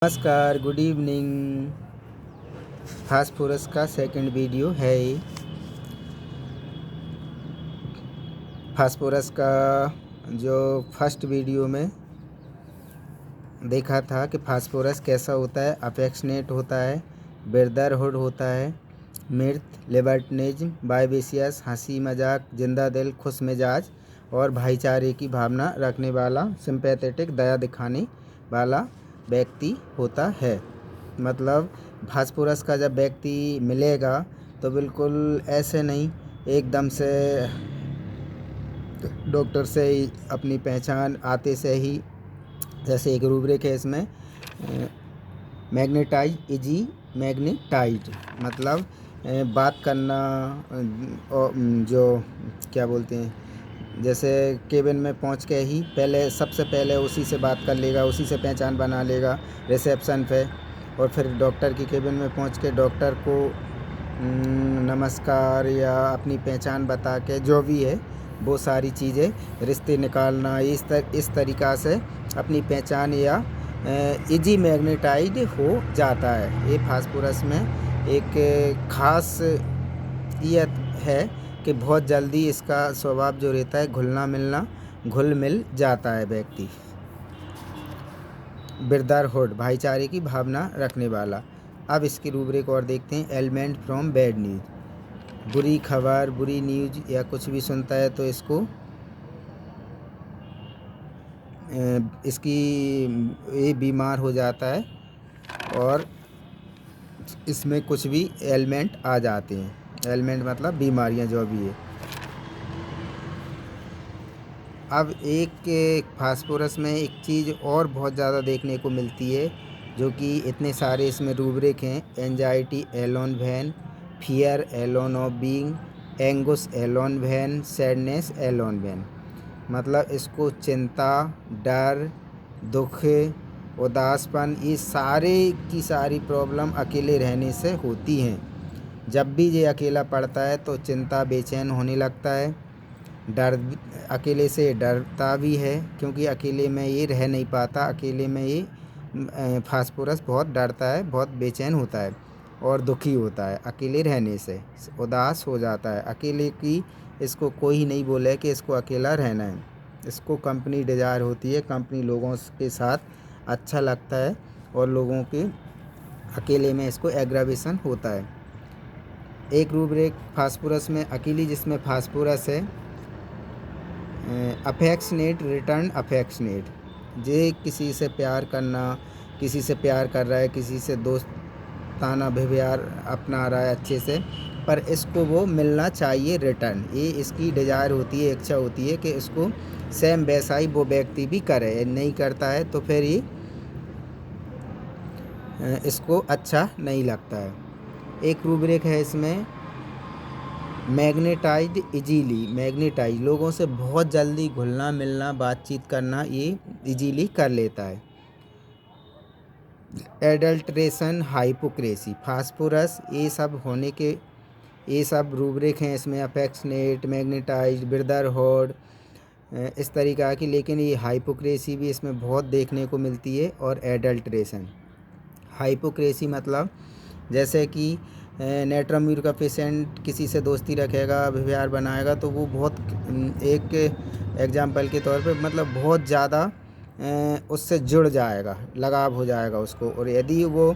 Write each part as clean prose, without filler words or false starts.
नमस्कार, good evening. Phosphorus का second video है ये। फास्फोरस का जो फर्स्ट वीडियो में देखा था कि फास्फोरस कैसा होता है, अफेक्शनेट होता है, ब्रदरहुड होता है, मिर्थ, लिबर्टनिज्म, वाइवेसियस, हंसी मजाक, जिंदा दिल, खुश मिजाज और भाईचारे की भावना रखने वाला, सिंपैथेटिक, दया दिखाने वाला व्यक्ति होता है। मतलब फास्फोरस का जब व्यक्ति मिलेगा तो बिल्कुल ऐसे नहीं एकदम से डॉक्टर से ही अपनी पहचान आते से ही, जैसे एक रूब्रिक है इसमें मैग्नेटाइज इजी मैग्नेटाइज, मतलब बात करना, जो क्या बोलते हैं, जैसे केबिन में पहुंच के ही सबसे पहले उसी से बात कर लेगा, उसी से पहचान बना लेगा रिसेप्शन पे, और फिर डॉक्टर की केबिन में पहुंच के डॉक्टर को नमस्कार या अपनी पहचान बता के जो भी है वो सारी चीज़ें, रिश्ते निकालना, इस तरीक़ा से अपनी पहचान या इजी मैग्नेटाइज हो जाता है। ये फास्फोरस में एक ख़ास ये है कि बहुत जल्दी इसका स्वभाव जो रहता है घुल मिल जाता है व्यक्ति। ब्रदरहुड, भाईचारे की भावना रखने वाला। अब इसकी रूब्रिक और देखते हैं। एलिमेंट फ्रॉम बैड न्यूज़, बुरी खबर, बुरी न्यूज़ या कुछ भी सुनता है तो इसकी ये बीमार हो जाता है और इसमें कुछ भी एलिमेंट आ जाते हैं। एलिमेंट मतलब बीमारियां जो भी है। अब एक फास्फोरस में एक चीज़ और बहुत ज़्यादा देखने को मिलती है, जो कि इतने सारे इसमें रूब्रिक हैं। एंजाइटी एलोन वैन, fear alone of being, anguish alone वैन, सैडनेस एलोन वैन। मतलब इसको चिंता, डर, दुख, उदासपन, ये सारे की सारी प्रॉब्लम अकेले रहने से होती हैं। जब भी ये अकेला पड़ता है तो चिंता, बेचैन होने लगता है, डर, अकेले से डरता भी है, क्योंकि अकेले में ये रह नहीं पाता। अकेले में ये फास्फोरस बहुत डरता है, बहुत बेचैन होता है और दुखी होता है अकेले रहने से, उदास हो जाता है। अकेले की इसको कोई नहीं बोले कि इसको अकेला रहना है, इसको कंपनी डिज़ायर होती है, कंपनी लोगों के साथ अच्छा लगता है और लोगों के अकेले में इसको एग्रावेशन होता है। एक रूब्रिक फास्फोरस में अकेली जिसमें फास्फोरस है, अफेक्शनेट, रिटर्न अफेक्शनेट, जे किसी से प्यार करना, किसी से प्यार कर रहा है, किसी से दोस्ताना व्यवहार अपना रहा है अच्छे से, पर इसको वो मिलना चाहिए रिटर्न। ये इसकी डिज़ायर होती है, इच्छा होती है कि इसको सेम वैसा ही वो व्यक्ति भी करे। नहीं करता है तो फिर ये इसको अच्छा नहीं लगता है। एक रूब्रिक है इसमें मैग्नेटाइज इजीली, मैग्नेटाइज, लोगों से बहुत जल्दी घुलना मिलना, बातचीत करना ये इजीली कर लेता है। एडल्ट्रेशन, हाइपोक्रेसी, फास्फोरस, ये सब रूब्रिक हैं इसमें। अफेक्शनेट, मैग्नेटाइज, ब्रदरहुड, इस तरीक़ा की। लेकिन ये हाइपोक्रेसी भी इसमें बहुत देखने को मिलती है, और एडल्ट्रेशन। हाइपोक्रेसी मतलब जैसे कि नेट्राम्यूर का पेशेंट किसी से दोस्ती रखेगा, व्यवहार बनाएगा, तो वो बहुत, एक एग्जाम्पल के तौर पे, मतलब बहुत ज़्यादा उससे जुड़ जाएगा, लगाव हो जाएगा उसको। और यदि वो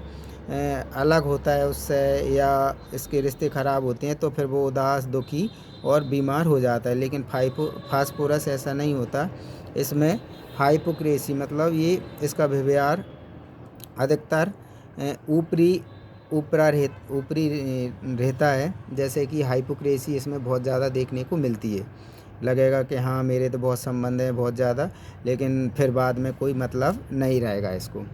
अलग होता है उससे या इसके रिश्ते ख़राब होते हैं तो फिर वो उदास, दुखी और बीमार हो जाता है। लेकिन फास्फोरस ऐसा नहीं होता। इसमें हाइपोक्रेसी मतलब ये इसका व्यवहार अधिकतर ऊपरी रहता है। जैसे कि हाइपोक्रेसी इसमें बहुत ज़्यादा देखने को मिलती है। लगेगा कि हाँ मेरे तो बहुत संबंध हैं बहुत ज़्यादा, लेकिन फिर बाद में कोई मतलब नहीं रहेगा इसको।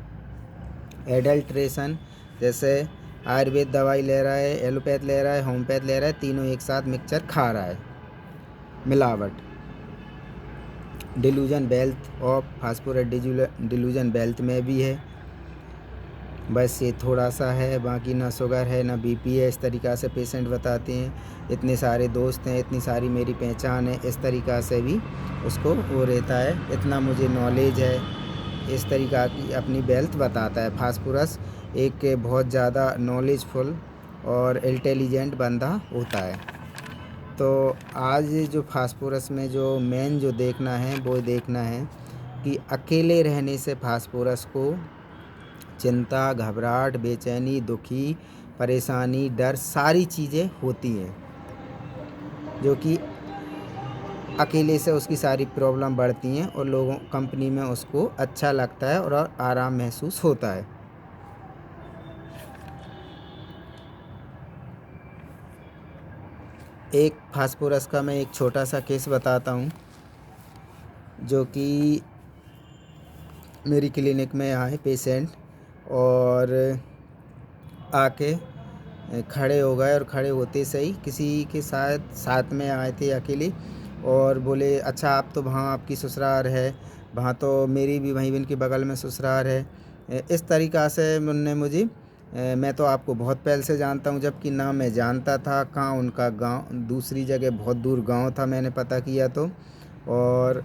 एडल्ट्रेशन, जैसे आयुर्वेद दवाई ले रहा है, एलोपैथ ले रहा है, होम्योपैथ ले रहा है, तीनों एक साथ मिक्सचर खा रहा है, मिलावट। Delusion wealth of phosphorus, delusion wealth में भी है, बस ये थोड़ा सा है, बाकी ना शुगर है ना बीपी है, इस तरीक़ा से पेशेंट बताते हैं। इतने सारे दोस्त हैं, इतनी सारी मेरी पहचान है, इस तरीक़ा से भी उसको वो रहता है। इतना मुझे नॉलेज है, इस तरीक़ा की अपनी वेल्थ बताता है। फास्फोरस एक बहुत ज़्यादा नॉलेजफुल और इंटेलिजेंट बंदा होता है। तो आज जो फास्फोरस में जो मेन जो देखना है वो देखना है कि अकेले रहने से फास्फोरस को चिंता, घबराहट, बेचैनी, दुखी, परेशानी, डर सारी चीज़ें होती हैं, जो कि अकेले से उसकी सारी प्रॉब्लम बढ़ती हैं और लोगों कंपनी में उसको अच्छा लगता है और आराम महसूस होता है। एक फास्फोरस का मैं एक छोटा सा केस बताता हूँ, जो कि मेरी क्लिनिक में आए पेशेंट और आके खड़े हो गए और खड़े होते सही किसी के साथ में आए थे अकेले और बोले अच्छा आप तो वहाँ आपकी ससुराल है, वहाँ तो मेरी भी वहीं इनके बगल में ससुराल है। इस तरीक़ा से उन्होंने मुझे मैं तो आपको बहुत पहले से जानता हूँ, जबकि ना मैं जानता था कहाँ उनका गांव, दूसरी जगह बहुत दूर गांव था मैंने पता किया तो। और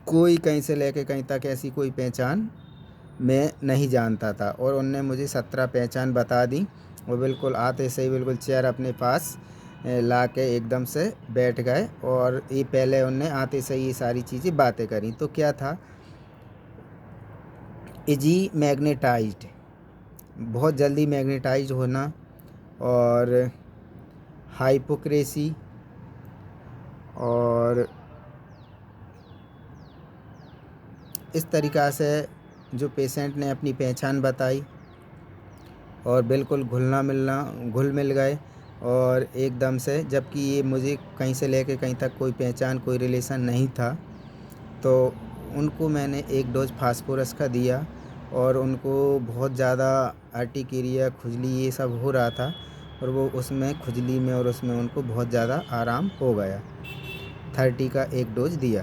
कोई कहीं से लेके कहीं तक ऐसी कोई पहचान मैं नहीं जानता था और उनने मुझे 17 पहचान बता दी। वो बिल्कुल आते से ही बिल्कुल चेयर अपने पास ला के एकदम से बैठ गए और ये पहले उनने आते से ही ये सारी चीज़ें बातें करी। तो क्या था, इजी मैग्नेटाइज्ड, बहुत जल्दी मैग्नेटाइज होना और हाइपोक्रेसी और इस तरीक़ा से जो पेशेंट ने अपनी पहचान बताई और बिल्कुल घुल मिल गए और एकदम से, जबकि ये मुझे कहीं से लेके कहीं तक कोई पहचान कोई रिलेशन नहीं था। तो उनको मैंने एक डोज फास्फोरस का दिया और उनको बहुत ज़्यादा अर्टिकेरिया, खुजली ये सब हो रहा था और वो उसमें खुजली में और उसमें उनको बहुत ज़्यादा आराम हो गया। 30 का एक डोज दिया।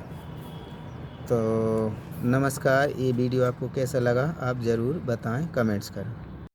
तो नमस्कार, ये वीडियो आपको कैसा लगा आप ज़रूर बताएं, कमेंट्स करें।